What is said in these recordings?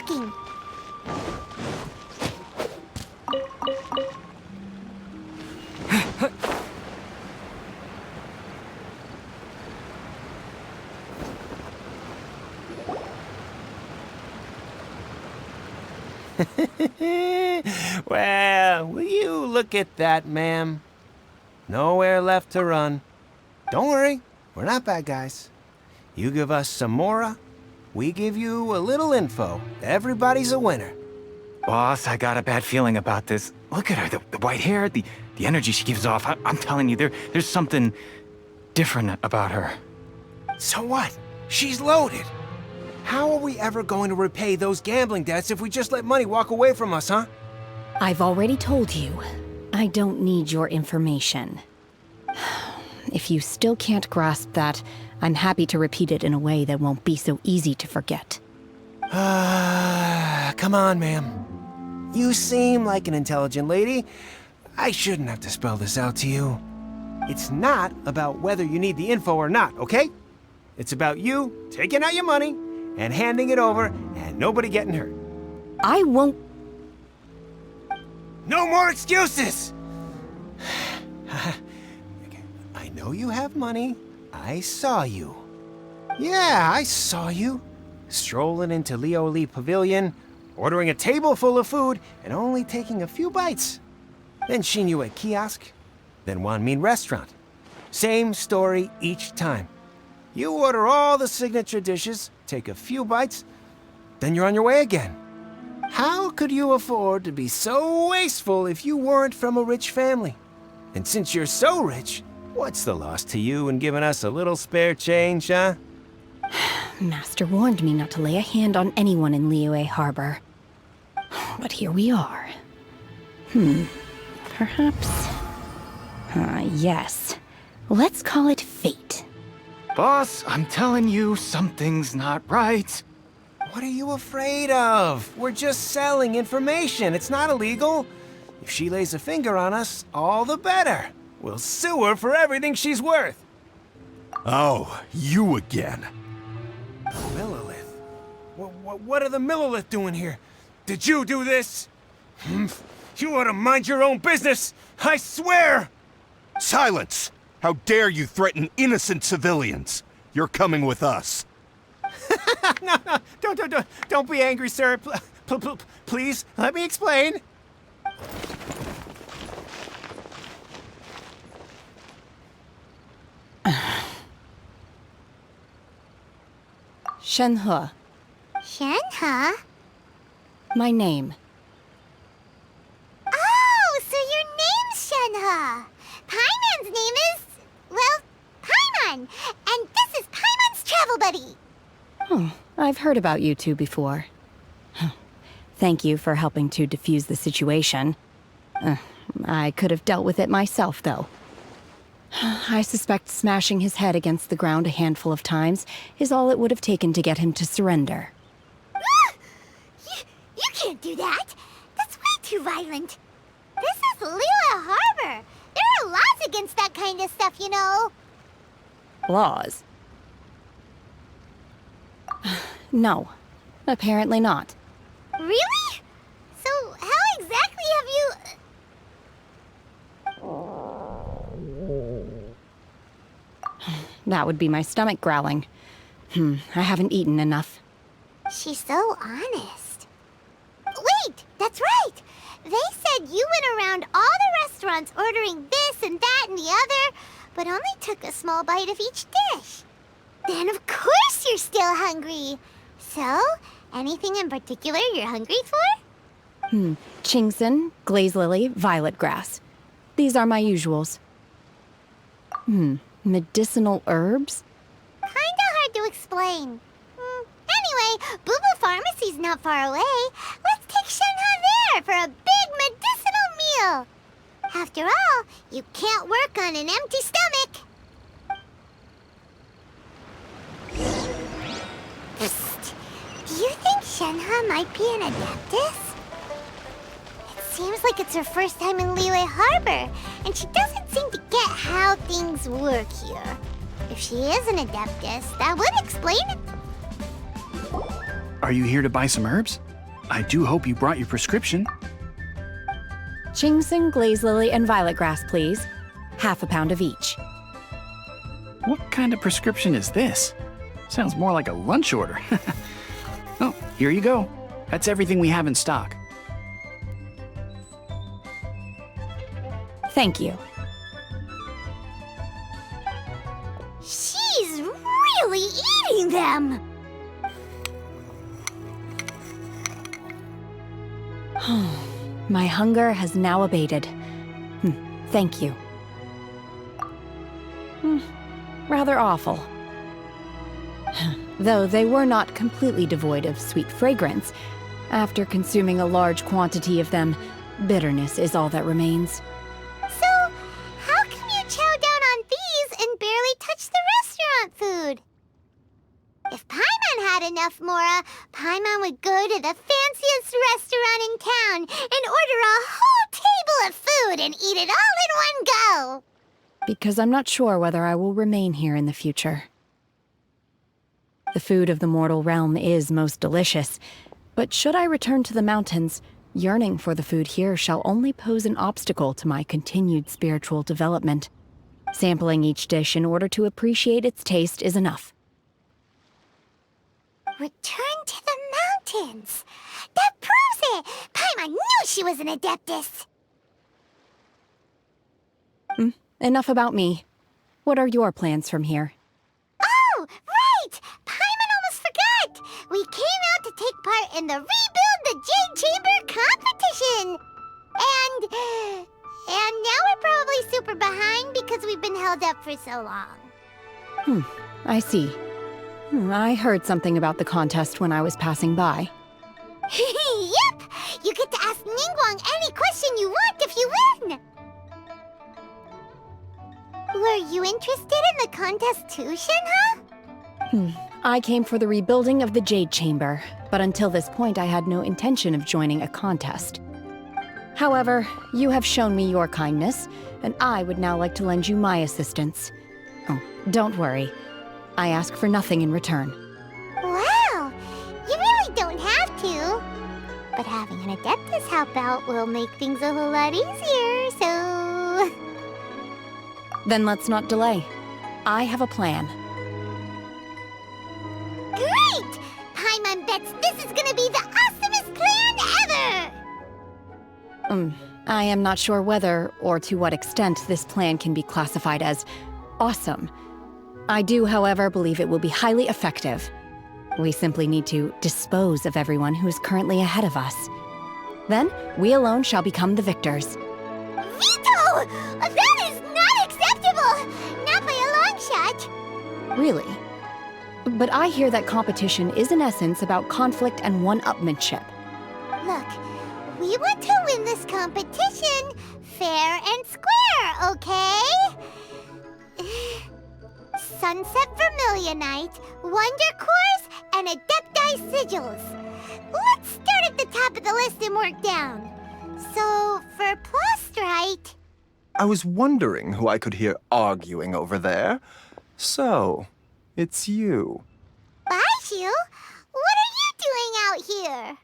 talking. Well, will you look at that, ma'am? Nowhere left to run. Don't worry, we're not bad guys. You give us some mora, we give you a little info. Everybody's a winner. Boss, I got a bad feeling about this. Look at her, the white hair, the energy she gives off. I'm telling you, there's something different about her. So what? She's loaded. How are we ever going to repay those gambling debts if we just let money walk away from us, huh? I've already told you, I don't need your information. If you still can't grasp that, I'm happy to repeat it in a way that won't be so easy to forget. Come on, ma'am. You seem like an intelligent lady. I shouldn't have to spell this out to you. It's not about whether you need the info or not, okay? It's about you taking out your money and handing it over and nobody getting hurt. I won't. No more excuses! I know you have money. I saw you. Yeah, I saw you. Strolling into Leo Lee Pavilion, ordering a table full of food, and only taking a few bites. Then Shenhe at kiosk, then Wanmin restaurant. Same story each time. You order all the signature dishes, take a few bites, then you're on your way again. How could you afford to be so wasteful if you weren't from a rich family? And since you're so rich, what's the loss to you in giving us a little spare change, huh? Master warned me not to lay a hand on anyone in Liyue Harbor. But here we are. Perhaps... yes. Let's call it fate. Boss, I'm telling you, something's not right. What are you afraid of? We're just selling information. It's not illegal. If she lays a finger on us, all the better. We'll sue her for everything she's worth. Oh, you again. Millilith? What are the Millilith doing here? Did you do this? You ought to mind your own business, I swear! Silence! How dare you threaten innocent civilians? You're coming with us. No, don't be angry, sir. Please, let me explain. Shenhe, Shenhe? my name. Oh, so your name's Shenhe. Paimon's name is, well, Paimon. And this is Paimon's travel buddy. Oh, I've heard about you two before. Thank you for helping to defuse the situation. I could have dealt with it myself, though. I suspect smashing his head against the ground a handful of times is all it would have taken to get him to surrender. You can't do that. That's way too violent. This is Liyue Harbor. There are laws against that kind of stuff, you know. Laws? No, apparently not. Really? So how exactly have you... That would be my stomach growling. I haven't eaten enough. She's so honest. Wait, that's right. They said you went around all the restaurants ordering this and that and the other, but only took a small bite of each dish. Then of course you're still hungry. So, anything in particular you're hungry for? Chingson, glaze lily, violet grass. These are my usuals. Medicinal herbs? Kinda hard to explain. Anyway, Boo Boo Pharmacy's not far away. Let's take Shenhe there for a big medicinal meal. After all, you can't work on an empty stomach. Psst. Do you think Shenhe might be an adeptus? It seems like it's her first time in Liyue Harbor, and she doesn't seem to get how things work here. If she is an adeptus, that would explain it. Are you here to buy some herbs? I do hope you brought your prescription. Ginseng, glaze lily, and violet grass, please. Half a pound of each. What kind of prescription is this? Sounds more like a lunch order. Oh, here you go. That's everything we have in stock. Thank you. She's really eating them! My hunger has now abated. Thank you. Rather awful. Though they were not completely devoid of sweet fragrance, after consuming a large quantity of them, bitterness is all that remains. So, how come you chow down on these and barely touch the restaurant food? If Paimon had enough mora, Paimon would go to the fanciest restaurant in town and order a whole table of food and eat it all in one go. Because I'm not sure whether I will remain here in the future. The food of the mortal realm is most delicious, but should I return to the mountains, yearning for the food here shall only pose an obstacle to my continued spiritual development. Sampling each dish in order to appreciate its taste is enough. Return to the mountains. That proves it. Paimon knew she was an adeptus. Enough about me. What are your plans from here? Oh, right! Paimon almost forgot! We came out to take part in the Rebuild the Jade Chamber competition! And now we're probably super behind because we've been held up for so long. I see. I heard something about the contest when I was passing by. Yep! You get to ask Ningguang any question you want if you win! Were you interested in the contest too, Shenhe? I came for the rebuilding of the Jade Chamber, but until this point I had no intention of joining a contest. However, you have shown me your kindness, and I would now like to lend you my assistance. Oh, don't worry. I ask for nothing in return. Wow! You really don't have to. But having an adeptus help out will make things a whole lot easier, so... Then let's not delay. I have a plan. Great! Paimon bets this is gonna be the awesomest plan ever! I am not sure whether or to what extent this plan can be classified as awesome. I do, however, believe it will be highly effective. We simply need to dispose of everyone who is currently ahead of us. Then, we alone shall become the victors. Veto! That is not acceptable! Not by a long shot! Really? But I hear that competition is in essence about conflict and one-upmanship. Look, we want to win this competition fair and square, okay? Sunset Vermilionite, Wonder Cores, and Adepti Sigils. Let's start at the top of the list and work down. So, for Plastrite... I was wondering who I could hear arguing over there. So, it's you. Baishu, what are you doing out here?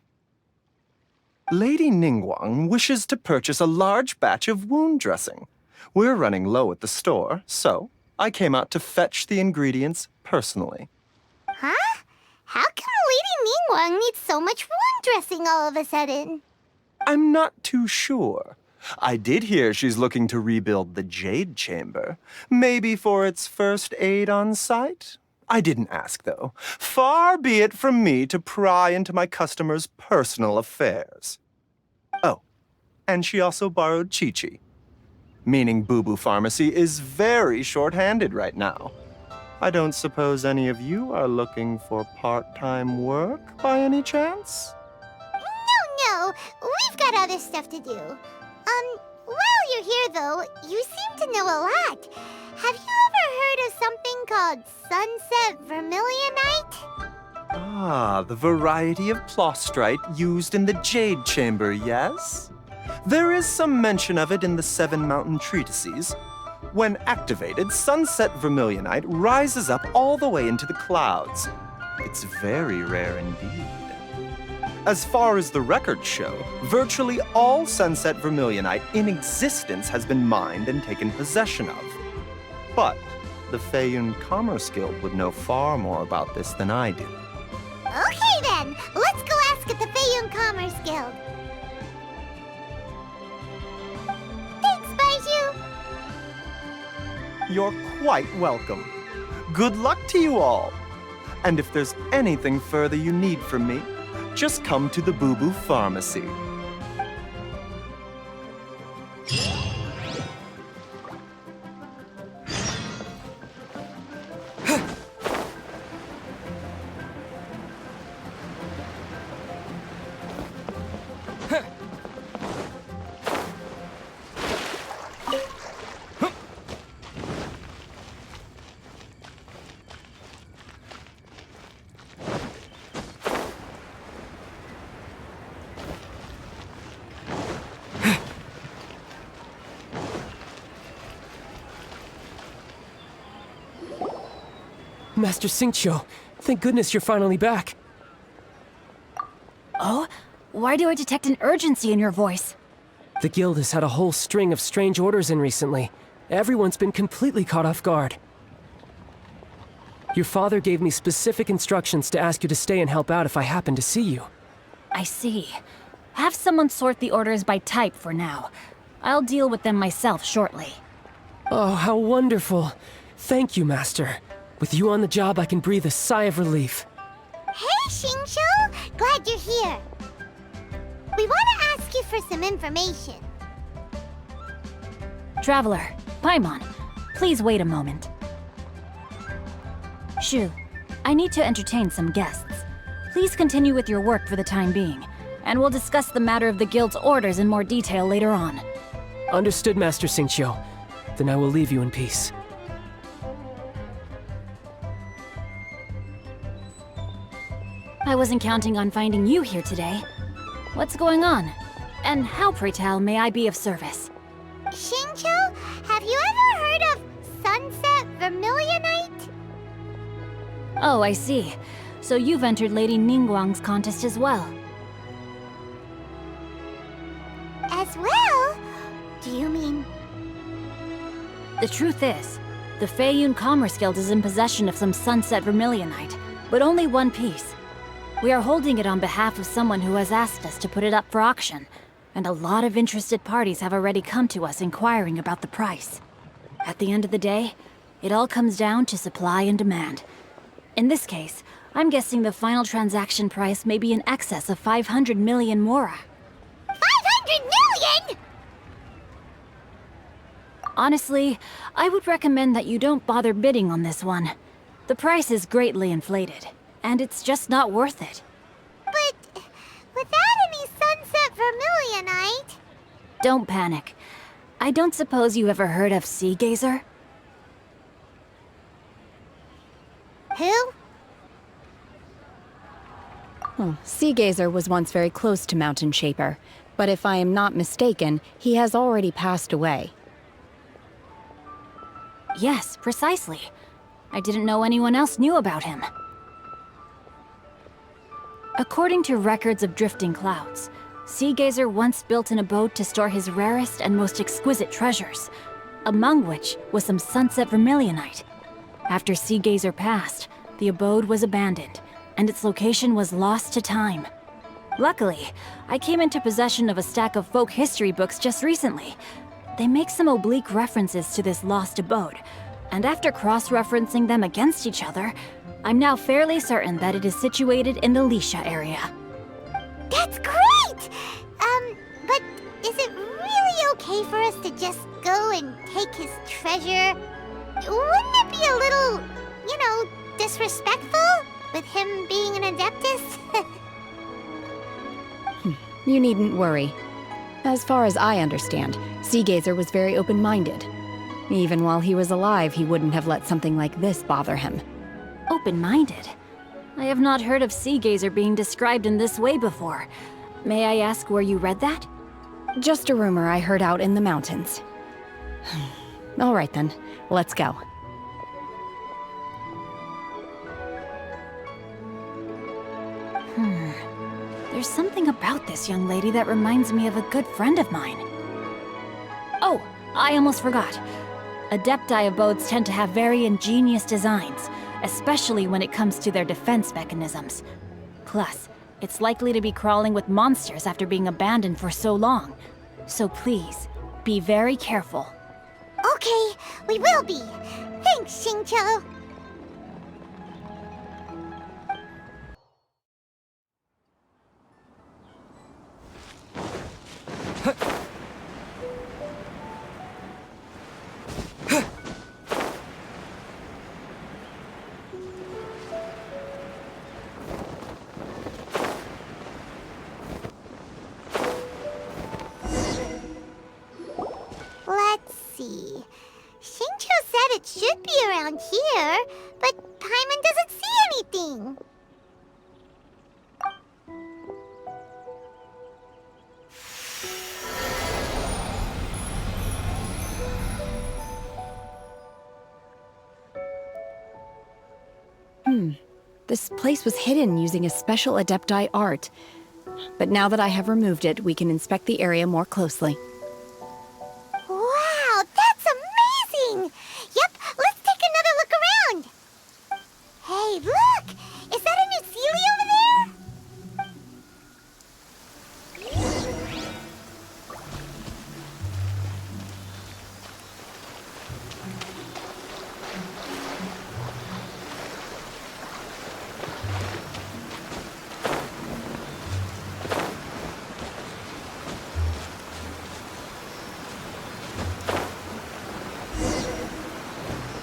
Lady Ningguang wishes to purchase a large batch of wound dressing. We're running low at the store, so I came out to fetch the ingredients personally. Huh? How come Lady Ningguang needs so much wound dressing all of a sudden? I'm not too sure. I did hear she's looking to rebuild the Jade Chamber. Maybe for its first aid on site? I didn't ask, though. Far be it from me to pry into my customers' personal affairs. Oh, and she also borrowed Chi-Chi. Meaning Boo Boo Pharmacy is very short-handed right now. I don't suppose any of you are looking for part-time work by any chance? No, we've got other stuff to do. While you're here, though, you seem to know a lot. Have you ever heard of something called Sunset Vermilionite? Ah, the variety of plastrite used in the Jade Chamber, yes? There is some mention of it in the Seven Mountain Treatises. When activated, Sunset Vermilionite rises up all the way into the clouds. It's very rare indeed. As far as the records show, virtually all Sunset Vermilionite in existence has been mined and taken possession of. But the Feiyun Commerce Guild would know far more about this than I do. Okay then, let's go ask at the Feiyun Commerce Guild. Thanks, Baiju. You're quite welcome. Good luck to you all. And if there's anything further you need from me, just come to the Boo Boo Pharmacy. Master Xingqiu, thank goodness you're finally back. Oh? Why do I detect an urgency in your voice? The guild has had a whole string of strange orders in recently. Everyone's been completely caught off guard. Your father gave me specific instructions to ask you to stay and help out if I happen to see you. I see. Have someone sort the orders by type for now. I'll deal with them myself shortly. Oh, how wonderful. Thank you, Master. With you on the job, I can breathe a sigh of relief. Hey, Xingqiu! Glad you're here. We want to ask you for some information. Traveler, Paimon, please wait a moment. Shu, I need to entertain some guests. Please continue with your work for the time being, and we'll discuss the matter of the guild's orders in more detail later on. Understood, Master Xingqiu. Then I will leave you in peace. I wasn't counting on finding you here today. What's going on? And how, pray tell, may I be of service? Xingqiu, have you ever heard of Sunset Vermilionite? Oh, I see. So you've entered Lady Ningguang's contest as well. As well? Do you mean... The truth is, the Feiyun Commerce Guild is in possession of some Sunset Vermilionite, but only one piece. We are holding it on behalf of someone who has asked us to put it up for auction, and a lot of interested parties have already come to us inquiring about the price. At the end of the day, it all comes down to supply and demand. In this case, I'm guessing the final transaction price may be in excess of 500 million mora. 500 million?! Honestly, I would recommend that you don't bother bidding on this one. The price is greatly inflated, and it's just not worth it. But without any Sunset Vermilionite... Don't panic. I don't suppose you ever heard of Sea Gazer? Who? Sea Gazer was once very close to Mountain Shaper, but if I am not mistaken, he has already passed away. Yes, precisely. I didn't know anyone else knew about him. According to records of drifting clouds, Sea Gazer once built an abode to store his rarest and most exquisite treasures, among which was some Sunset Vermilionite. After Sea Gazer passed, the abode was abandoned, and its location was lost to time. Luckily, I came into possession of a stack of folk history books just recently. They make some oblique references to this lost abode, and after cross-referencing them against each other, I'm now fairly certain that it is situated in the Lisha area. That's great! But is it really okay for us to just go and take his treasure? Wouldn't it be a little, disrespectful? With him being an Adeptus? You needn't worry. As far as I understand, Sea Gazer was very open-minded. Even while he was alive, he wouldn't have let something like this bother him. Open-minded? I have not heard of Sea Gazer being described in this way before. May I ask where you read that? Just a rumor I heard out in the mountains. All right then, let's go. There's something about this young lady that reminds me of a good friend of mine. Oh, I almost forgot. Adepti abodes tend to have very ingenious designs, especially when it comes to their defense mechanisms. Plus, it's likely to be crawling with monsters after being abandoned for so long. So please, be very careful. Okay, we will be. Thanks, Xingqiu. Let's see. Xingqiu said it should be around here, but Paimon doesn't see anything. This place was hidden using a special Adepti art. But now that I have removed it, we can inspect the area more closely. Wow, that's amazing! Yep, let's take another look around. Hey, look! Is that a new Sealy over there?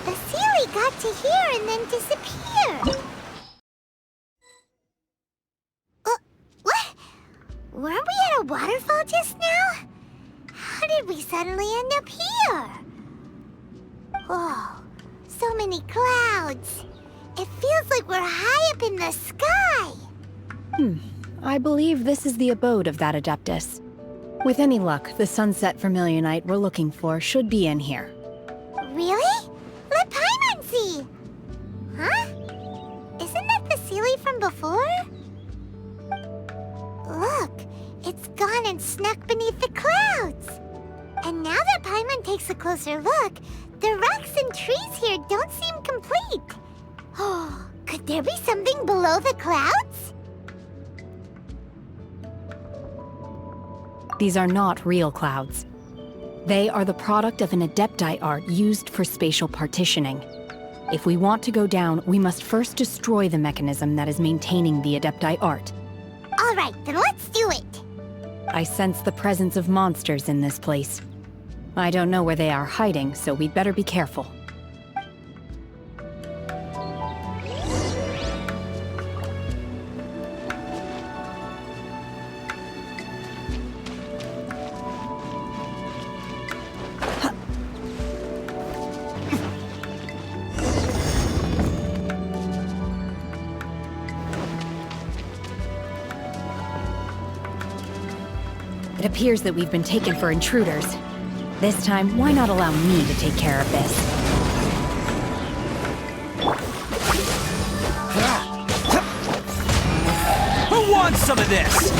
The Sealy got to here and then disappeared. What? Weren't we at a waterfall just now? How did we suddenly end up here? Whoa, so many clouds. It feels like we're high up in the sky. I believe this is the abode of that Adeptus. With any luck, the sunset Vermilionite we're looking for should be in here. Really? Let Paimon see. Huh? Isn't that the Sealy from before? Look, it's gone and snuck beneath the clouds. And now that Paimon takes a closer look, the rocks and trees here don't seem complete. Oh, could there be something below the clouds? These are not real clouds. They are the product of an Adepti art used for spatial partitioning. If we want to go down, we must first destroy the mechanism that is maintaining the Adepti art. All right, then let's do it. I sense the presence of monsters in this place. I don't know where they are hiding, so we'd better be careful. It appears that we've been taken for intruders. This time, why not allow me to take care of this? Who wants some of this?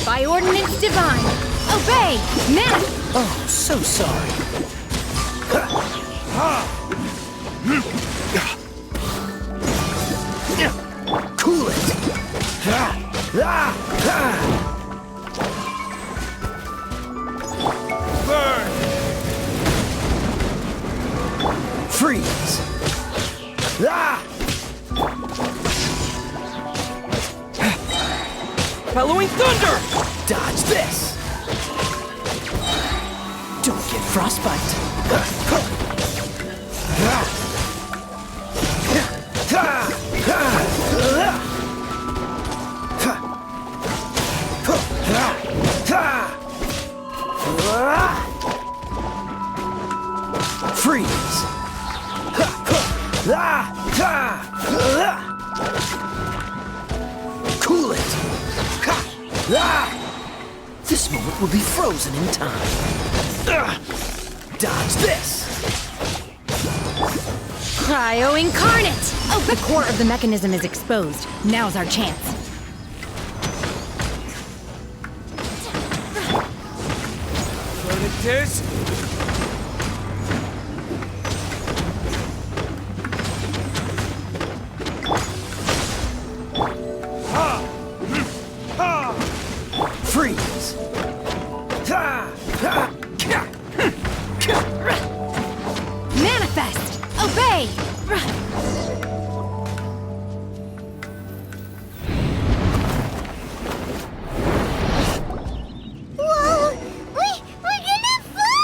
By ordinance divine, obey! Now! Oh, so sorry. Cool it. Burn! Freeze! Bellowing thunder! Dodge this! Don't get frostbite! Freeze! Cool it! This moment will be frozen in time. Dodge this! Cryo incarnate! Oh, the core of the mechanism is exposed. Now's our chance. Verdict is... Freeze! Manifest! Obey! Whoa! We're gonna fall!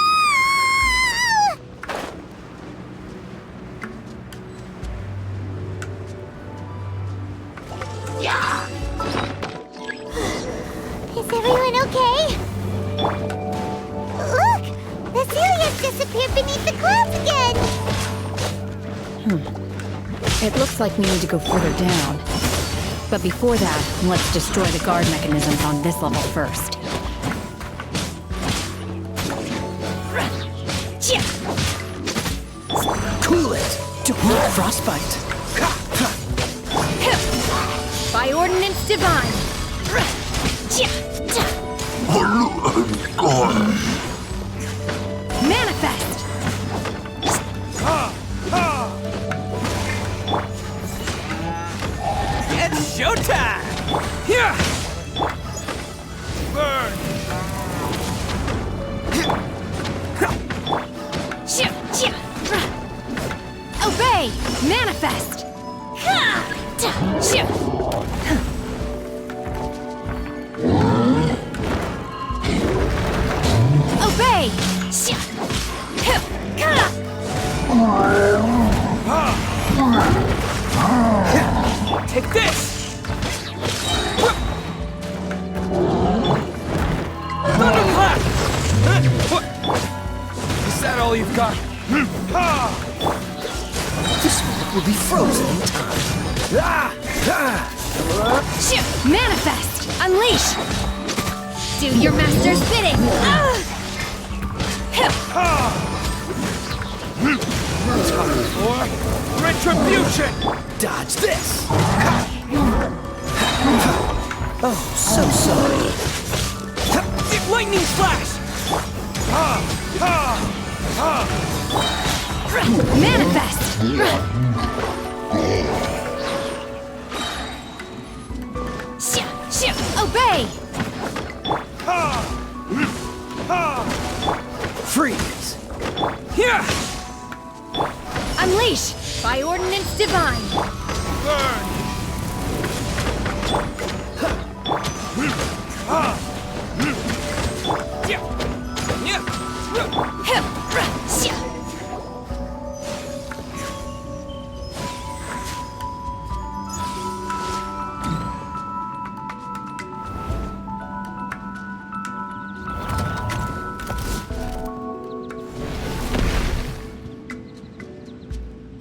Is everyone okay? Look! The Celia's disappeared beneath the clouds again! It looks like we need to go further down. But before that, let's destroy the guard mechanisms on this level first. Cool it! Don't need frostbite. By ordinance divine! Manifest! It's showtime! Here! Burn! Obey! Manifest! Obey! Take this! Thunderclap! Is that all you've got? This one will be frozen in time. Manifest! Unleash! Do your master's bidding! Time for retribution! Dodge this! Oh, so sorry. Lightning flash! Manifest! Obey! Freeze! Here! Unleash! By ordinance divine! Burn!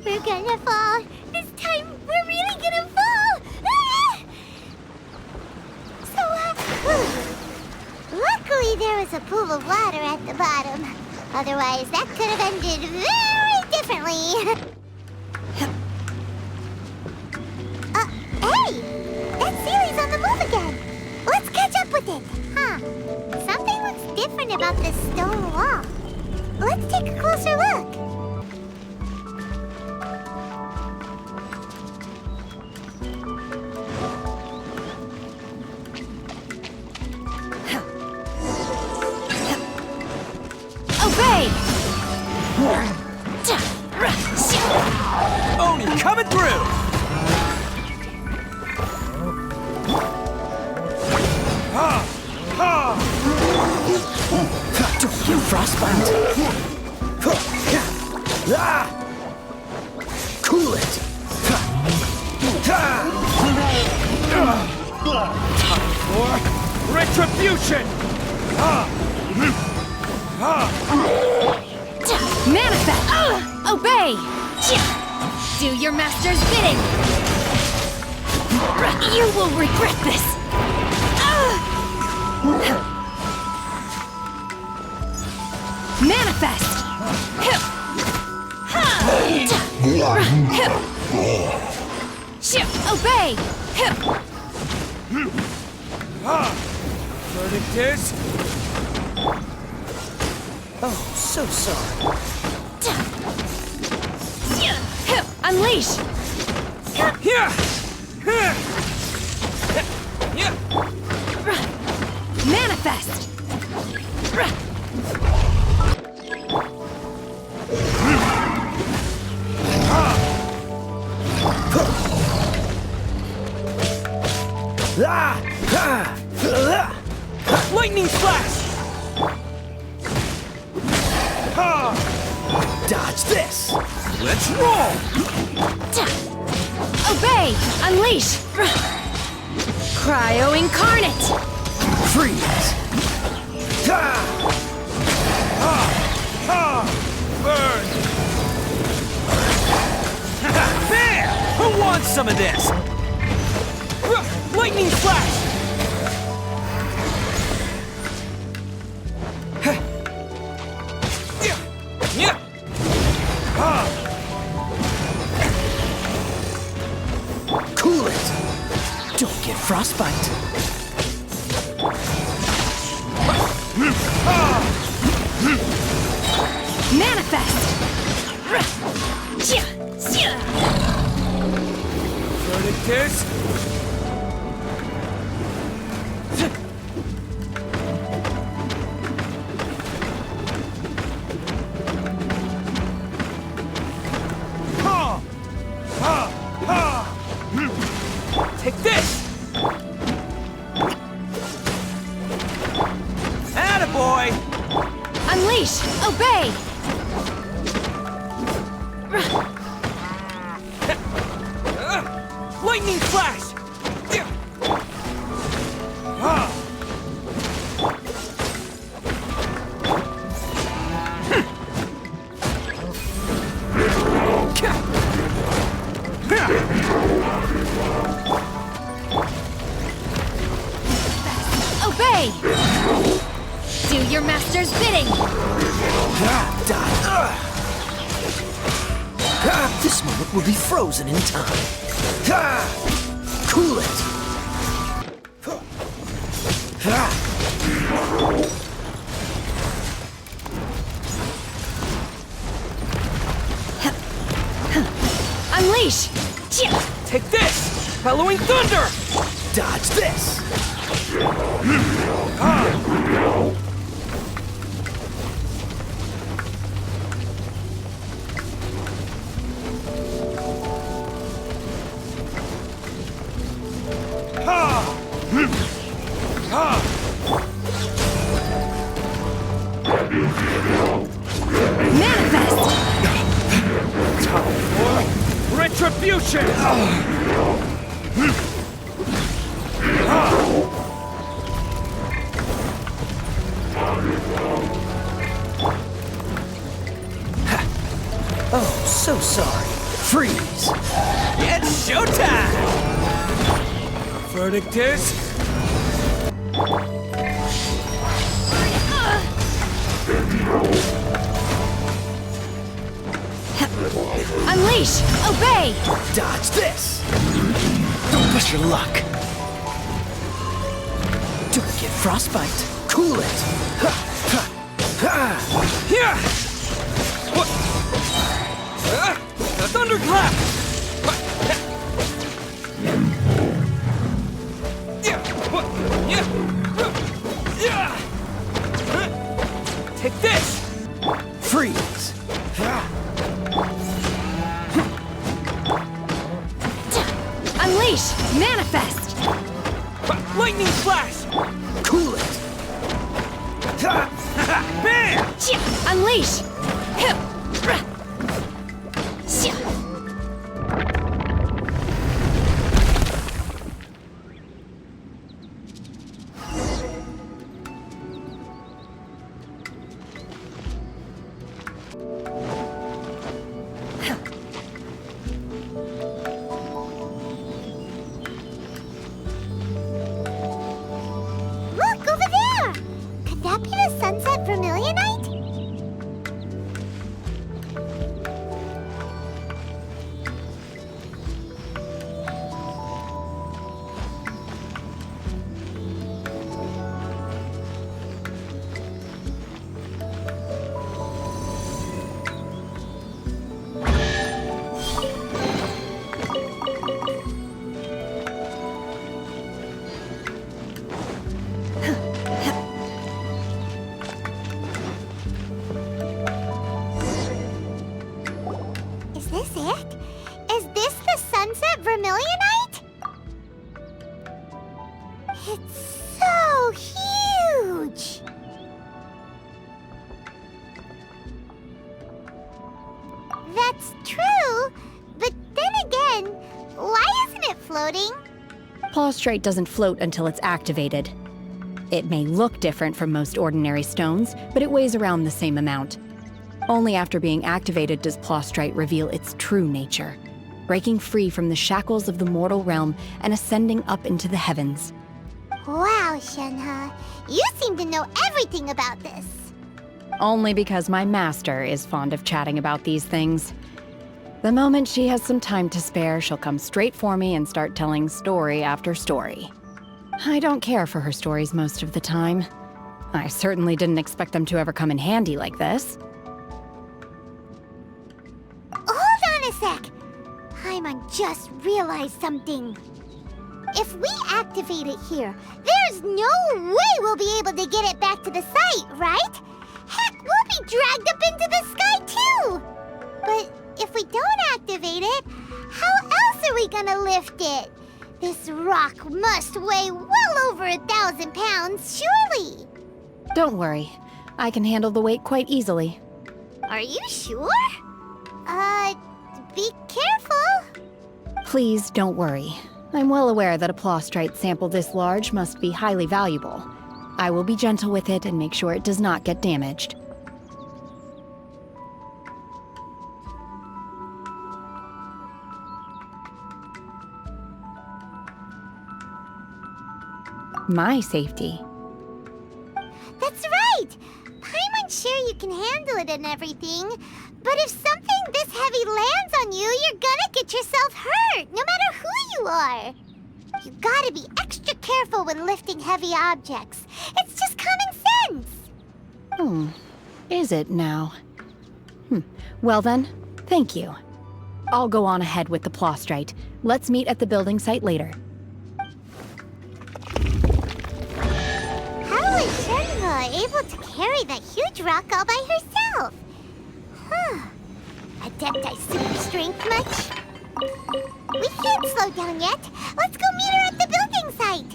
We're gonna fall. This time, we're really gonna fall. Ah! Luckily, there was a pool of water at the bottom. Otherwise, that could have ended very differently. Hey! That Sealy's on the move again. Let's catch up with it. Huh. Something looks different about this stone wall. Let's take a closer look. Obey! Oni coming through! Don't you frostbite? Cool it! Time for retribution! Manifest! Obey! Do your master's bidding! You will regret this! Manifest! Obey! Verdict is... Oh, so sorry. Unleash! Manifest! Lightning flash! Dodge this! Let's roll! Obey! Unleash! Cryo incarnate! Freeze! Burn! Bam! Who wants some of this? Lightning flash! Cool it! Don't get frostbite. Manifest! Verticus! Take this! Attaboy! Unleash! Obey! Lightning flash! Obey! Do your master's bidding! This moment will be frozen in time. Cool it! Unleash! Take this! Bellowing thunder! Dodge this! Manifest! Time for retribution! Oh, so sorry. Freeze! It's showtime! Verdictus! Unleash! Obey! Dodge this! Don't push your luck! Don't get frostbite! Cool it! Here! What? A thunderclap! Take this! Freeze! Unleash! Manifest! Lightning flash! Cool it! Bam! Unleash! Look, over there! Could that be the sunset vermilionite? vermilionite? It's so huge! That's true, but then again, why isn't it floating? Plaustrite doesn't float until it's activated. It may look different from most ordinary stones, but it weighs around the same amount. Only after being activated does Plaustrite reveal its true nature, breaking free from the shackles of the mortal realm and ascending up into the heavens. Wow, Shenhe, you seem to know everything about this. Only because my master is fond of chatting about these things. The moment she has some time to spare, she'll come straight for me and start telling story after story. I don't care for her stories most of the time. I certainly didn't expect them to ever come in handy like this. Hold on a sec. Paimon just realized something. If we activate it here, there's no way we'll be able to get it back to the site, right? Heck, we'll be dragged up into the sky too! But if we don't activate it, how else are we gonna lift it? This rock must weigh well over 1,000 pounds, surely! Don't worry. I can handle the weight quite easily. Are you sure? Be careful! Please don't worry. I'm well aware that a plaustrite sample this large must be highly valuable. I will be gentle with it and make sure it does not get damaged. My safety. That's right! Paimon's sure you can handle it and everything, but if something this heavy lands on you, you're gonna get yourself hurt, no matter who you are. You gotta be extra careful when lifting heavy objects. It's just common sense. Is it now? Well then, thank you. I'll go on ahead with the plaustrite. Let's meet at the building site later. How is Shenhe able to carry that huge rock all by herself? Adepti super strength much? We can't slow down yet. Let's go meet her at the building site.